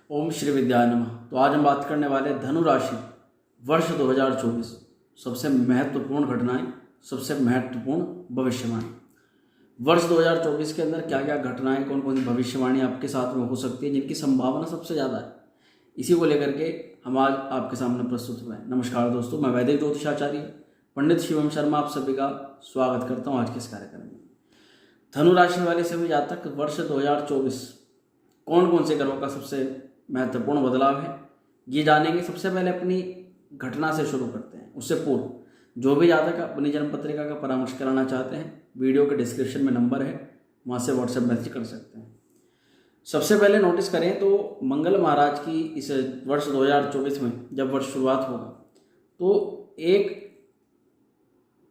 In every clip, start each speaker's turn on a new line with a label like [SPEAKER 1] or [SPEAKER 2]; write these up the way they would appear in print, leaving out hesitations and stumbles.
[SPEAKER 1] ओम श्री विद्याय नमः। तो आज हम बात करने वाले धनु राशि वर्ष 2024 सबसे महत्वपूर्ण घटनाएं, सबसे महत्वपूर्ण भविष्यवाणी। वर्ष 2024 के अंदर क्या क्या घटनाएं, कौन कौन सी भविष्यवाणी आपके साथ में हो सकती है, जिनकी संभावना सबसे ज़्यादा है, इसी को लेकर के हम आज आपके सामने प्रस्तुत हुए हैं। नमस्कार दोस्तों, मैं वैदिक ज्योतिषाचार्य पंडित शिवम शर्मा आप सभी का स्वागत करता हूँ आज के इस कार्यक्रम में। धनु राशि वाले सभी जातक वर्ष 2024 कौन कौन से ग्रहों का सबसे महत्वपूर्ण बदलाव है, ये जानेंगे। सबसे पहले अपनी घटना से शुरू करते हैं। उससे पूर्व जो भी जातक अपनी जन्म पत्रिका का परामर्श कराना चाहते हैं, वीडियो के डिस्क्रिप्शन में नंबर है, वहाँ से व्हाट्सएप मैसेज कर सकते हैं। सबसे पहले नोटिस करें तो मंगल महाराज की इस वर्ष 2024 में जब वर्ष शुरुआत होगा तो एक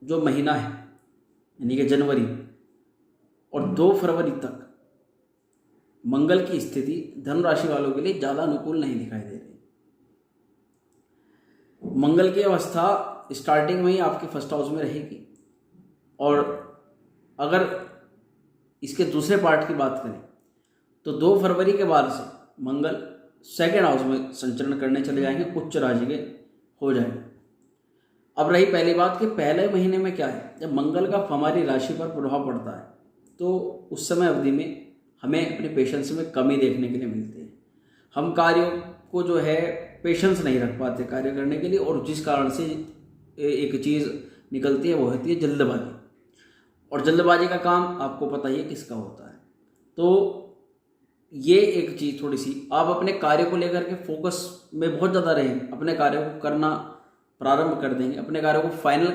[SPEAKER 1] जो महीना है यानी कि जनवरी और 2 फरवरी तक मंगल की स्थिति धनु राशि वालों के लिए ज़्यादा अनुकूल नहीं दिखाई दे रही। मंगल की अवस्था स्टार्टिंग में ही आपके फर्स्ट हाउस में रहेगी, और अगर इसके दूसरे पार्ट की बात करें तो 2 फरवरी के बाद से मंगल सेकेंड हाउस में संचरण करने चले जाएंगे, उच्च राशि के हो जाएंगे। अब रही पहली बात कि पहले महीने में क्या है, जब मंगल का हमारी राशि पर प्रभाव पड़ता है तो उस समय अवधि में हमें अपने पेशेंस में कमी देखने के लिए मिलती है। हम कार्यों को जो है पेशेंस नहीं रख पाते कार्य करने के लिए, और जिस कारण से एक चीज़ निकलती है वो होती है जल्दबाजी। और जल्दबाजी का काम आपको पता ही है किसका होता है। तो ये एक चीज़ थोड़ी सी आप अपने कार्य को लेकर के फोकस में बहुत ज़्यादा रहेंगे, अपने कार्य को करना प्रारंभ कर देंगे, अपने कार्य को फाइनल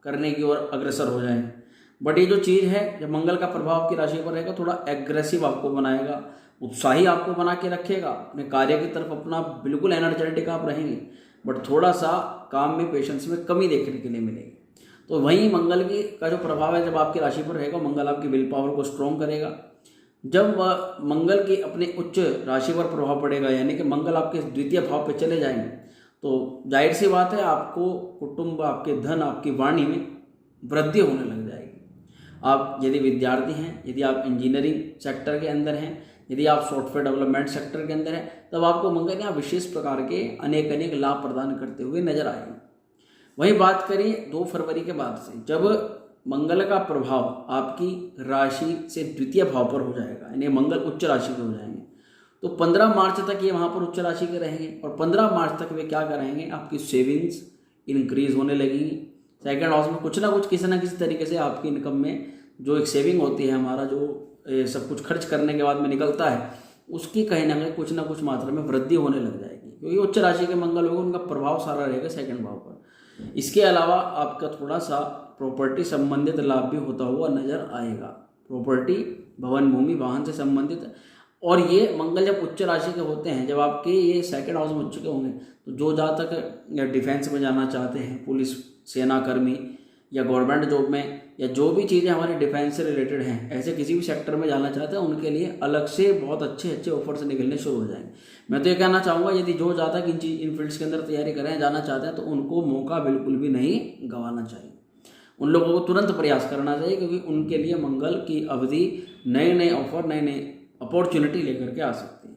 [SPEAKER 1] करने की ओर अग्रसर हो जाएंगे। बट ये जो चीज़ है, जब मंगल का प्रभाव आपकी राशि पर रहेगा, थोड़ा एग्रेसिव आपको बनाएगा, उत्साही आपको बना के रखेगा, अपने कार्य की तरफ अपना बिल्कुल एनर्जेटिक आप रहेंगे, बट थोड़ा सा काम में पेशेंस में कमी देखने के लिए मिलेगी। तो वहीं मंगल का जो प्रभाव है, जब आपकी राशि पर रहेगा, मंगल आपकी विल पावर को स्ट्रॉन्ग करेगा। जब मंगल की अपने उच्च राशि पर प्रभाव पड़ेगा, यानी कि मंगल आपके द्वितीय भाव पर चले जाएंगे, तो जाहिर सी बात है आपको कुटुंब, आपके धन, आपकी वाणी में वृद्धि होने लग जाएगी। आप यदि विद्यार्थी हैं, यदि आप इंजीनियरिंग सेक्टर के अंदर हैं, यदि आप सॉफ्टवेयर डेवलपमेंट सेक्टर के अंदर हैं, तब आपको मंगल यहाँ विशेष प्रकार के अनेक लाभ प्रदान करते हुए नजर आएंगे। वहीं बात करें 2 फरवरी के बाद से, जब मंगल का प्रभाव आपकी राशि से द्वितीय भाव पर हो जाएगा, यानी मंगल उच्च राशि के हो जाएंगे, तो 15 मार्च तक ये वहाँ पर उच्च राशि के रहेंगे, और 15 मार्च तक वे क्या करेंगे, आपकी सेविंग्स इंक्रीज होने लगेंगी। सेकेंड हाउस में कुछ ना कुछ किसी ना किसी तरीके से आपकी इनकम में जो एक सेविंग होती है, हमारा जो सब कुछ खर्च करने के बाद में निकलता है, उसकी कहीं ना कहीं कुछ ना कुछ मात्रा में वृद्धि होने लग जाएगी, क्योंकि उच्च राशि के मंगल होगा, उनका प्रभाव सारा रहेगा सेकंड भाव पर। इसके अलावा आपका थोड़ा सा प्रॉपर्टी संबंधित लाभ भी होता हुआ नजर आएगा, प्रॉपर्टी, भवन, भूमि, वाहन से संबंधित। और ये मंगल जब उच्च राशि के होते हैं, जब आपके ये सेकंड हाउस में उच्च के होंगे, तो जो जहाँ तक डिफेंस में जाना चाहते हैं, पुलिस, सेनाकर्मी या गवर्नमेंट जॉब में, या जो भी चीज़ें हमारे डिफेंस से रिलेटेड हैं, ऐसे किसी भी सेक्टर में जाना चाहते हैं, उनके लिए अलग से बहुत अच्छे ऑफर्स निकलने शुरू हो जाएंगे। मैं तो ये कहना चाहूँगा, यदि जो ज़्यादा इन फील्ड्स के अंदर तैयारी करें, जाना चाहते हैं, तो उनको मौका बिल्कुल भी नहीं गंवाना चाहिए। उन लोगों को तुरंत प्रयास करना चाहिए, क्योंकि उनके लिए मंगल की अवधि नए ऑफर, नए अपॉर्चुनिटी लेकर के आ सकती है।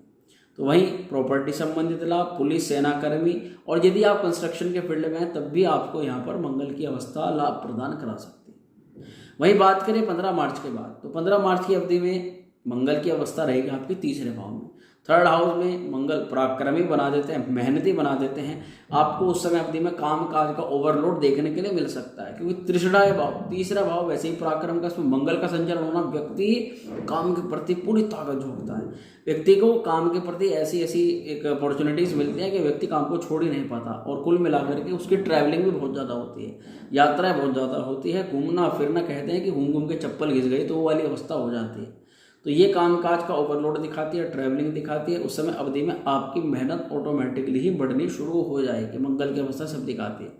[SPEAKER 1] तो वहीं प्रॉपर्टी संबंधित लाभ, पुलिस, सेनाकर्मी, और यदि आप कंस्ट्रक्शन के फील्ड में हैं, तब भी आपको यहाँ पर मंगल की अवस्था लाभ प्रदान करा सकती है। वहीं बात करें 15 मार्च के बाद, तो 15 मार्च की अवधि में मंगल की अवस्था रहेगी आपके तीसरे भाव में। थर्ड हाउस में मंगल पराक्रमी बना देते हैं, मेहनती बना देते हैं। आपको उस समय अवधि में काम काज का ओवरलोड देखने के लिए मिल सकता है, क्योंकि त्रिशुराय भाव, तीसरा भाव वैसे ही पराक्रम का, इसमें मंगल का संचरण होना, व्यक्ति काम के प्रति पूरी ताकत झोंकता है। व्यक्ति को काम के प्रति ऐसी एक अपॉर्चुनिटीज़ मिलती है कि व्यक्ति काम को छोड़ ही नहीं पाता, और कुल मिलाकर के उसकी ट्रैवलिंग भी बहुत ज़्यादा होती है, यात्राएं बहुत ज़्यादा होती है, घूमना फिरना, कहते हैं कि घूम के चप्पल घिस गई, तो वो वाली अवस्था हो जाती है। तो ये कामकाज का ओवरलोड दिखाती है, ट्रैवलिंग दिखाती है। उस समय अवधि में आपकी मेहनत ऑटोमेटिकली ही बढ़नी शुरू हो जाएगी, मंगल की अवस्था सब दिखाती है।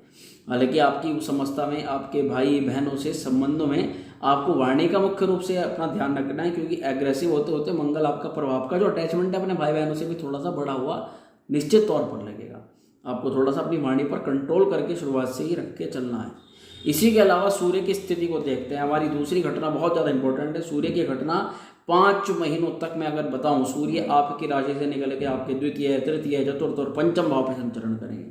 [SPEAKER 1] हालांकि आपकी उस अवस्था में आपके भाई बहनों से संबंधों में आपको वाणी का मुख्य रूप से अपना ध्यान रखना है, क्योंकि एग्रेसिव होते होते मंगल आपका प्रभाव का जो अटैचमेंट है अपने भाई बहनों से भी थोड़ा सा बढ़ा हुआ निश्चित तौर पर लगेगा। आपको थोड़ा सा अपनी वाणी पर कंट्रोल करके शुरुआत से ही रख के चलना है। इसी के अलावा सूर्य की स्थिति को देखते हैं। हमारी दूसरी घटना बहुत ज़्यादा इंपॉर्टेंट है। सूर्य की घटना 5 महीनों तक मैं अगर बताऊं, सूर्य आपकी राशि से निकल के आपके द्वितीय, तृतीय, चतुर्थ और पंचम भाव पे संचरण करेंगे।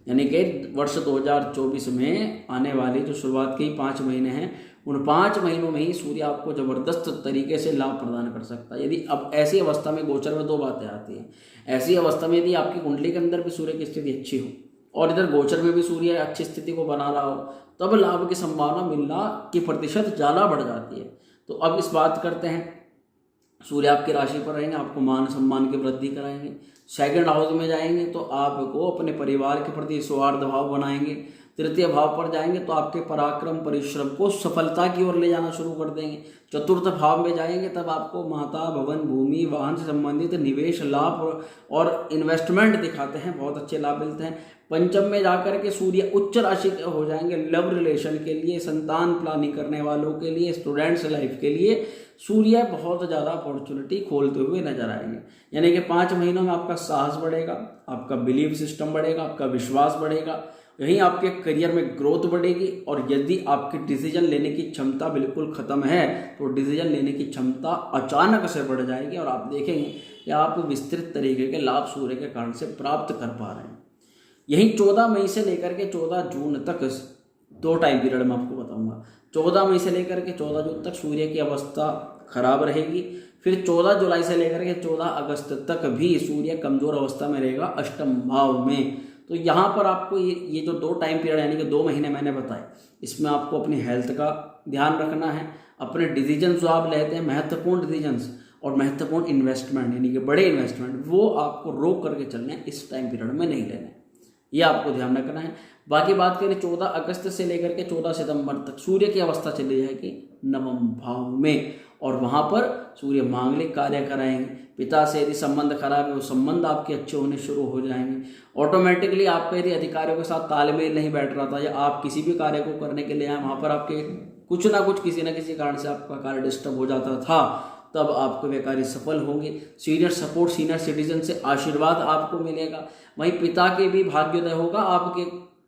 [SPEAKER 1] यानी कि वर्ष 2024 में आने वाली जो शुरुआत के 5 महीने हैं, उन 5 महीनों में ही सूर्य आपको जबरदस्त तरीके से लाभ प्रदान कर सकता है। यदि अब ऐसी अवस्था में गोचर में 2 बातें आती हैं। ऐसी अवस्था में यदि आपकी कुंडली के अंदर भी सूर्य की स्थिति अच्छी हो और इधर गोचर में भी सूर्य अच्छी स्थिति को बना रहा हो, तब लाभ की संभावना मिलना की प्रतिशत ज़्यादा बढ़ जाती है। तो अब इस बात करते हैं, सूर्य आपकी राशि पर रहेंगे, आपको मान सम्मान की वृद्धि कराएंगे। सेकंड हाउस में जाएंगे तो आपको अपने परिवार के प्रति सौहार्द भाव बनाएंगे। तृतीय भाव पर जाएंगे तो आपके पराक्रम परिश्रम को सफलता की ओर ले जाना शुरू कर देंगे। चतुर्थ भाव में जाएंगे तब आपको माता, भवन, भूमि, वाहन से संबंधित निवेश लाभ और इन्वेस्टमेंट दिखाते हैं, बहुत अच्छे लाभ मिलते हैं। पंचम में जाकर के सूर्य उच्च राशि के हो जाएंगे। लव रिलेशन के लिए, संतान प्लानिंग करने वालों के लिए, स्टूडेंट्स लाइफ के लिए सूर्य बहुत ज़्यादा अपॉर्चुनिटी खोलते हुए नजर आएंगे। यानी कि 5 महीनों में आपका साहस बढ़ेगा, आपका बिलीफ सिस्टम बढ़ेगा, आपका विश्वास बढ़ेगा, यहीं आपके करियर में ग्रोथ बढ़ेगी। और यदि आपकी डिसीजन लेने की क्षमता बिल्कुल ख़त्म है तो डिसीजन लेने की क्षमता अचानक से बढ़ जाएगी और आप देखेंगे कि आप विस्तृत तरीके के लाभ सूर्य के कारण से प्राप्त कर पा रहे हैं। यही 14 मई से लेकर के 14 जून तक 2 टाइम पीरियड में आपको बताऊंगा। 14 मई से लेकर के 14 जून तक सूर्य की अवस्था खराब रहेगी। फिर 14 जुलाई से लेकर के 14 अगस्त तक भी सूर्य कमजोर अवस्था में रहेगा अष्टम भाव में। तो यहाँ पर आपको ये जो 2 टाइम पीरियड यानी कि 2 महीने मैंने बताए, इसमें आपको अपनी हेल्थ का ध्यान रखना है। अपने डिसीजन जो आप लेते हैं, महत्वपूर्ण डिसीजंस और महत्वपूर्ण इन्वेस्टमेंट यानी कि बड़े इन्वेस्टमेंट, वो आपको रोक करके चलने हैं, इस टाइम पीरियड में नहीं लेने, ये आपको ध्यान रखना है। बाकी बात करें 14 अगस्त से लेकर के 14 सितंबर तक सूर्य की अवस्था चली जाएगी नवम भाव में और वहाँ पर सूर्य मांगलिक कार्य कराएंगे। पिता से यदि संबंध खराब है वो संबंध आपके अच्छे होने शुरू हो जाएंगे। ऑटोमेटिकली आपके यदि अधिकारियों के साथ तालमेल नहीं बैठ रहा था या आप किसी भी कार्य को करने के लिए आए, वहाँ पर आपके कुछ ना कुछ किसी न किसी कारण से आपका कार्य डिस्टर्ब हो जाता था, तब आपको वे कार्य सफल होंगे। सीनियर सपोर्ट, सीनियर सिटीजन से आशीर्वाद आपको मिलेगा। वहीं पिता के भी भाग्योदय होगा आपके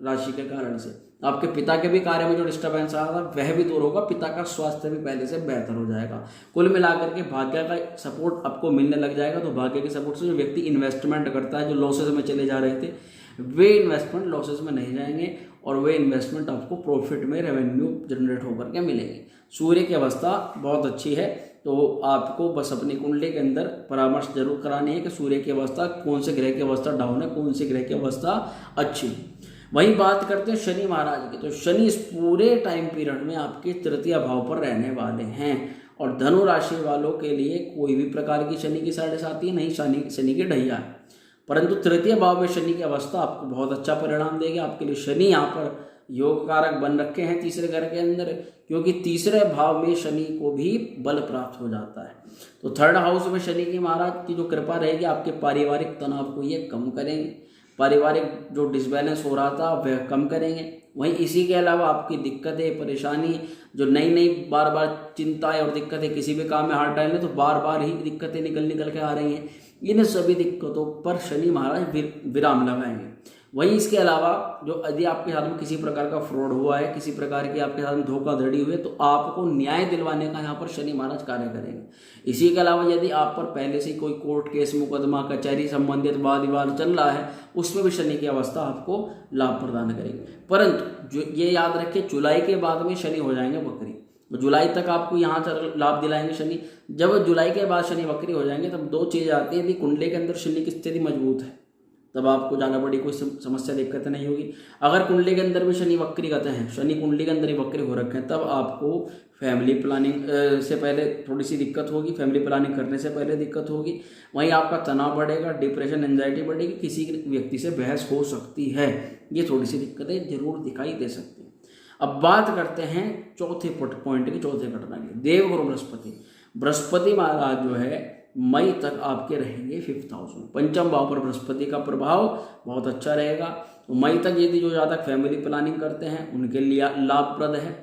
[SPEAKER 1] राशि के कारण से। आपके पिता के भी कार्य में जो डिस्टर्बेंस आ रहा था वह भी दूर होगा, पिता का स्वास्थ्य भी पहले से बेहतर हो जाएगा। कुल मिलाकर के भाग्य का सपोर्ट आपको मिलने लग जाएगा। तो भाग्य के सपोर्ट से जो व्यक्ति इन्वेस्टमेंट करता है, जो लॉसेस में चले जा रहे थे, वे इन्वेस्टमेंट लॉसेस में नहीं जाएंगे और वे इन्वेस्टमेंट आपको प्रॉफिट में रेवेन्यू जनरेट होकर के मिलेंगे। सूर्य की अवस्था बहुत अच्छी है, तो आपको बस अपनी कुंडली के अंदर परामर्श जरूर करानी है कि सूर्य की अवस्था, कौन से ग्रह की अवस्था डाउन है, कौन से ग्रह की अवस्था अच्छी है। वहीं बात करते हैं शनि महाराज की, तो शनि इस पूरे टाइम पीरियड में आपके तृतीय भाव पर रहने वाले हैं और धनु राशि वालों के लिए कोई भी प्रकार की शनि की साढ़े साथी है, नहीं शनि की ढैया है, परंतु तृतीय भाव में शनि की अवस्था आपको बहुत अच्छा परिणाम देगी। आपके लिए शनि यहाँ पर योग कारक बन रखे हैं तीसरे घर के अंदर, क्योंकि तीसरे भाव में शनि को भी बल प्राप्त हो जाता है। तो थर्ड हाउस में शनि की महाराज की जो कृपा रहेगी आपके पारिवारिक तनाव को ये कम करेंगे, पारिवारिक जो डिसबैलेंस हो रहा था वह कम करेंगे। वहीं इसी के अलावा आपकी दिक्कतें, परेशानी, जो नई बार बार चिंताएं और दिक्कतें, किसी भी काम में हाथ डालें तो बार बार ही दिक्कतें निकल के आ रही हैं, इन सभी दिक्कतों पर शनि महाराज विराम लगाएंगे। वहीं इसके अलावा जो यदि आपके साथ में किसी प्रकार का फ्रॉड हुआ है, किसी प्रकार की आपके साथ में धोखाधड़ी हुई है, तो आपको न्याय दिलवाने का यहाँ पर शनि महाराज कार्य करेंगे। इसी के अलावा यदि आप पर पहले से कोई कोर्ट केस, मुकदमा, कचहरी संबंधित वाद विवाद चल रहा है, उसमें भी शनि की अवस्था आपको लाभ प्रदान करेगी। परंतु जो ये याद रखिए, जुलाई के बाद में शनि हो जाएंगे वक्री। तो जुलाई तक आपको यहाँ से लाभ दिलाएंगे शनि। जब जुलाई के बाद शनि वक्री हो जाएंगे तब 2 चीज़ें आती हैं। यदि कुंडली के अंदर शनि की स्थिति मजबूत है तब आपको ज़्यादा बड़ी कोई समस्या, दिक्कत नहीं होगी। अगर कुंडली के अंदर भी शनि वक्री करते हैं, शनि कुंडली के अंदर ही वक्री हो रखे हैं, तब आपको फैमिली प्लानिंग से पहले थोड़ी सी दिक्कत होगी, फैमिली प्लानिंग करने से पहले दिक्कत होगी। वहीं आपका तनाव बढ़ेगा, डिप्रेशन, एंजाइटी बढ़ेगी, किसी व्यक्ति से बहस हो सकती है, ये थोड़ी सी दिक्कतें जरूर दिखाई दे सकती हैं। अब बात करते हैं चौथे पॉइंट की, चौथे घटना की। देवगुरु बृहस्पति महाराज जो है मई तक आपके रहेंगे 5th हाउस में। पंचम भाव पर बृहस्पति का प्रभाव बहुत अच्छा रहेगा। तो मई तक यदि जो जातक फैमिली प्लानिंग करते हैं उनके लिए लाभप्रद है।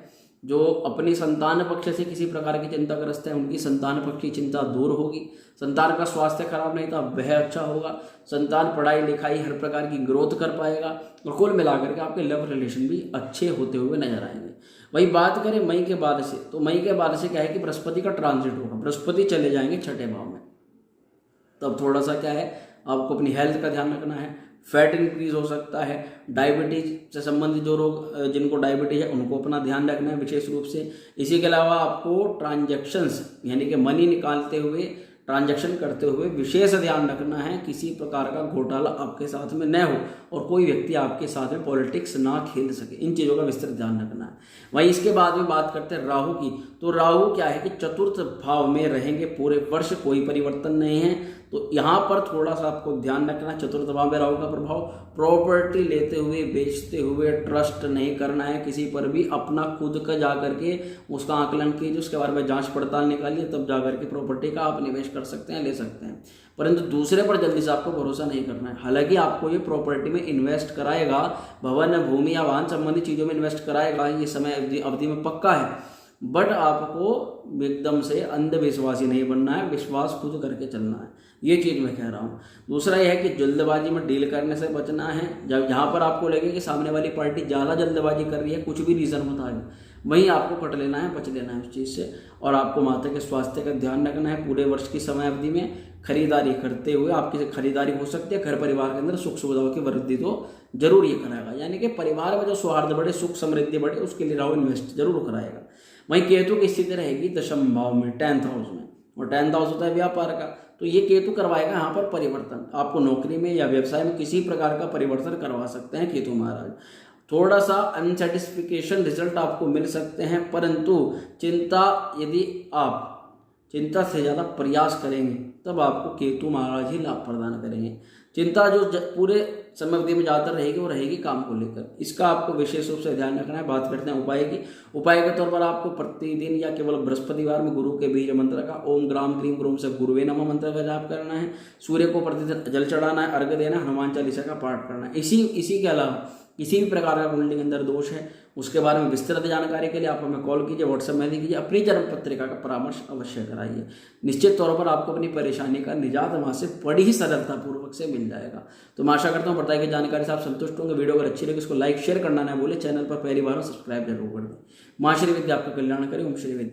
[SPEAKER 1] जो अपनी संतान पक्ष से किसी प्रकार की चिंताग्रस्त है, उनकी संतान पक्ष की चिंता दूर होगी। संतान का स्वास्थ्य खराब नहीं था, वह अच्छा होगा। संतान पढ़ाई लिखाई हर प्रकार की ग्रोथ कर पाएगा और कुल मिलाकर के आपके लव रिलेशन भी अच्छे होते हुए नजर आएंगे। वही बात करें मई के बाद से, तो मई के बाद से क्या है कि बृहस्पति का ट्रांजिट होगा बृहस्पति चले जाएंगे छठे भाव में। तब थोड़ा सा क्या है, आपको अपनी हेल्थ का ध्यान रखना है। फैट इंक्रीज हो सकता है, डायबिटीज से संबंधित जो लोग जिनको डायबिटीज है उनको अपना ध्यान रखना है विशेष रूप से। इसी के अलावा आपको ट्रांजैक्शंस यानी कि मनी निकालते हुए, ट्रांजैक्शन करते हुए विशेष ध्यान रखना है, किसी प्रकार का घोटाला आपके साथ में न हो और कोई व्यक्ति आपके साथ में पॉलिटिक्स ना खेल सके। इन चीज़ों का विस्तृत ध्यान रखना है। वहीं इसके बाद में बात करते हैं राहु की। तो राहु क्या है कि चतुर्थ भाव में रहेंगे पूरे वर्ष, कोई परिवर्तन नहीं है। तो यहाँ पर थोड़ा सा आपको ध्यान रखना है, चतुर्थ भाव में राहु का प्रभाव। प्रॉपर्टी लेते हुए, बेचते हुए ट्रस्ट नहीं करना है किसी पर भी। अपना खुद का जा करके उसका आकलन कीजिए, उसके बारे में जांच पड़ताल निकालिए, तब जा करके प्रॉपर्टी का आप निवेश कर सकते हैं, ले सकते हैं। परंतु दूसरे पर जल्दी से आपको भरोसा नहीं करना है। हालांकि आपको ये प्रॉपर्टी में इन्वेस्ट कराएगा, भवन, भूमि या वाहन संबंधी चीज़ों में इन्वेस्ट कराएगा, ये समय अवधि में पक्का है। बट आपको एकदम से अंधविश्वासी नहीं बनना है, विश्वास खुद करके चलना है, ये चीज़ मैं कह रहा हूँ। दूसरा यह है कि जल्दबाजी में डील करने से बचना है। जब जहाँ पर आपको लगे कि सामने वाली पार्टी ज़्यादा जल्दबाजी कर रही है, कुछ भी रीज़न बता है, वहीं आपको कट लेना है, बच लेना है उस चीज़ से। और आपको माता के स्वास्थ्य का ध्यान रखना है। पूरे वर्ष की समय अवधि में खरीदारी करते हुए आपकी खरीदारी हो सकती है, घर परिवार के अंदर सुख सुविधाओं की वृद्धि तो जरूर ये कराएगा। यानी कि परिवार में जो सौहार्द बढ़े, सुख समृद्धि बढ़े, उसके लिए राहु इन्वेस्ट जरूर कराएगा। वहीं केतु की स्थिति रहेगी दशम भाव में, 10th हाउस में, और 10th हाउस होता है व्यापार का। तो ये केतु करवाएगा यहाँ पर परिवर्तन। आपको नौकरी में या व्यवसाय में किसी प्रकार का परिवर्तन करवा सकते हैं केतु महाराज। थोड़ा सा अनसेटिस्फिकेशन रिजल्ट आपको मिल सकते हैं, परंतु चिंता से ज़्यादा प्रयास करेंगे तब आपको केतु महाराज ही लाभ प्रदान करेंगे। चिंता जो पूरे समय अवधि में ज़्यादातर रहेगी वो रहेगी काम को लेकर, इसका आपको विशेष रूप से ध्यान रखना है। बात करते हैं उपाय की। उपाय के तौर पर आपको प्रतिदिन या केवल बृहस्पतिवार में गुरु के बीज मंत्र का ओम ग्राम ग्रीम ग्रूम से गुरुवे नमः मंत्र का जाप करना है। सूर्य को प्रतिदिन जल चढ़ाना है, अर्घ्य देना है, हनुमान चालीसा का पाठ करना है। इसी के अलावा किसी भी प्रकार का कुंडली के अंदर दोष है, उसके बारे में विस्तृत जानकारी के लिए आप हमें कॉल कीजिए, व्हाट्सएप में कीजिए, अपनी जन्म पत्रिका का परामर्श अवश्य कराइए। निश्चित तौर पर आपको अपनी परेशानी का निजात वहाँ से बड़ी ही सरलतापूर्वक से मिल जाएगा। तो मैं आशा करता हूँ बताई गई जानकारी से आप संतुष्ट होंगे। वीडियो अगर अच्छी लगे उसको लाइक शेयर करना ना भूले, चैनल पर पहली बार सब्सक्राइब जरूर कर दें। माँ श्री विद्या आपका कल्याण करें। ओम श्री विद्या।